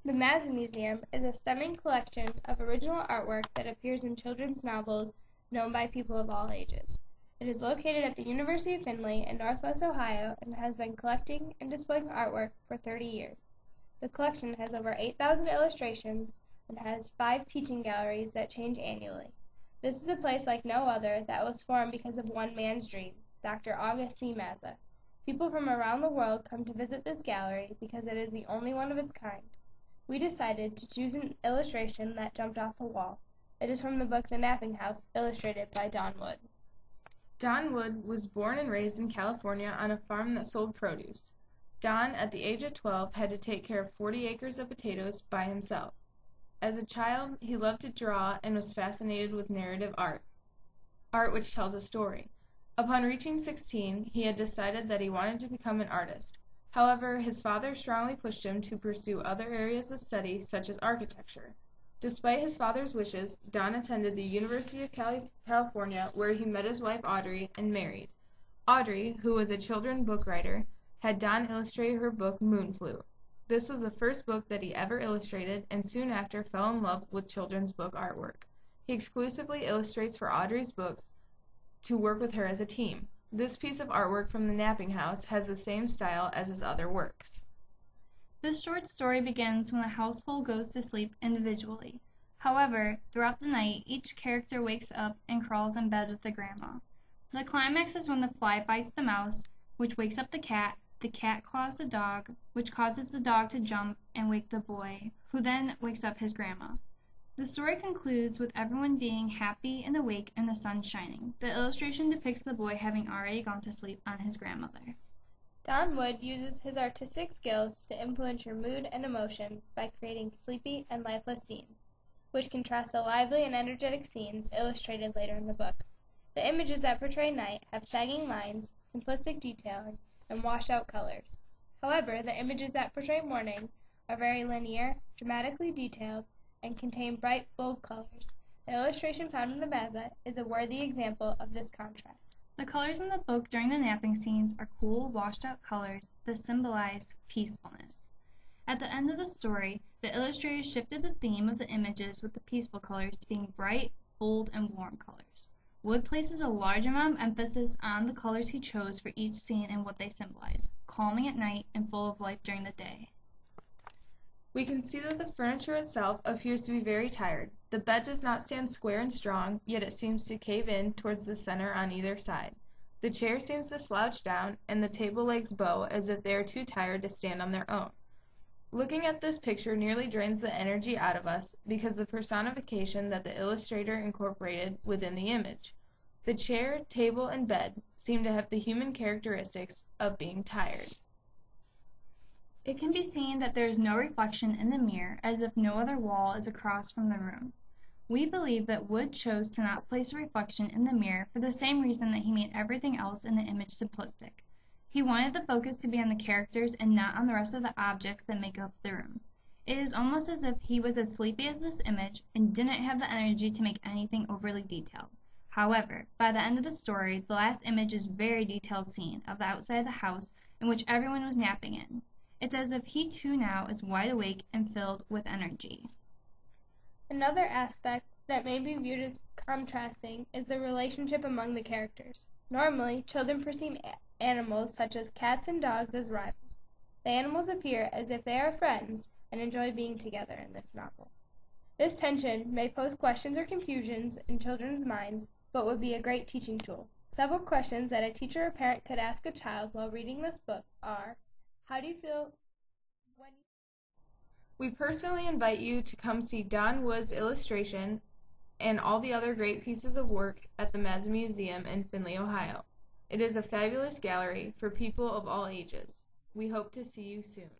The Mazza Museum is a stunning collection of original artwork that appears in children's novels known by people of all ages. It is located at the University of Findlay in Northwest Ohio and has been collecting and displaying artwork for 30 years. The collection has over 8,000 illustrations and has 5 teaching galleries that change annually. This is a place like no other that was formed because of one man's dream, Dr. August C. Mazza. People from around the world come to visit this gallery because it is the only one of its kind. We decided to choose an illustration that jumped off the wall. It is from the book The Napping House, illustrated by Don Wood. Don Wood was born and raised in California on a farm that sold produce. Don, at the age of 12, had to take care of 40 acres of potatoes by himself. As a child, he loved to draw and was fascinated with narrative art which tells a story. Upon reaching 16, he had decided that he wanted to become an artist. However, his father strongly pushed him to pursue other areas of study, such as architecture. Despite his father's wishes, Don attended the University of California, where he met his wife Audrey and married. Audrey, who was a children's book writer, had Don illustrate her book Moon Flute. This was the first book that he ever illustrated, and soon after fell in love with children's book artwork. He exclusively illustrates for Audrey's books to work with her as a team. This piece of artwork from the Napping House has the same style as his other works. This short story begins when the household goes to sleep individually. However, throughout the night, each character wakes up and crawls in bed with the grandma. The climax is when the fly bites the mouse, which wakes up the cat claws the dog, which causes the dog to jump and wake the boy, who then wakes up his grandma. The story concludes with everyone being happy and awake and the sun shining. The illustration depicts the boy having already gone to sleep on his grandmother. Don Wood uses his artistic skills to influence your mood and emotion by creating sleepy and lifeless scenes, which contrast the lively and energetic scenes illustrated later in the book. The images that portray night have sagging lines, simplistic detailing, and washed-out colors. However, the images that portray morning are very linear, dramatically detailed, and contain bright, bold colors. The illustration found in the Mazza is a worthy example of this contrast. The colors in the book during the napping scenes are cool, washed-out colors that symbolize peacefulness. At the end of the story, the illustrator shifted the theme of the images with the peaceful colors to being bright, bold, and warm colors. Wood places a large amount of emphasis on the colors he chose for each scene and what they symbolize, calming at night and full of life during the day. We can see that the furniture itself appears to be very tired. The bed does not stand square and strong, yet it seems to cave in towards the center on either side. The chair seems to slouch down, and the table legs bow as if they are too tired to stand on their own. Looking at this picture nearly drains the energy out of us because of the personification that the illustrator incorporated within the image. The chair, table, and bed seem to have the human characteristics of being tired. It can be seen that there is no reflection in the mirror, as if no other wall is across from the room. We believe that Wood chose to not place a reflection in the mirror for the same reason that he made everything else in the image simplistic. He wanted the focus to be on the characters and not on the rest of the objects that make up the room. It is almost as if he was as sleepy as this image and didn't have the energy to make anything overly detailed. However, by the end of the story, the last image is a very detailed scene of the outside of the house in which everyone was napping in. It's as if he too now is wide awake and filled with energy. Another aspect that may be viewed as contrasting is the relationship among the characters. Normally, children perceive animals such as cats and dogs as rivals. The animals appear as if they are friends and enjoy being together in this novel. This tension may pose questions or confusions in children's minds, but would be a great teaching tool. Several questions that a teacher or parent could ask a child while reading this book are: how do you feel when you... We personally invite you to come see Don Wood's illustration and all the other great pieces of work at the Mazza Museum in Findlay, Ohio. It is a fabulous gallery for people of all ages. We hope to see you soon.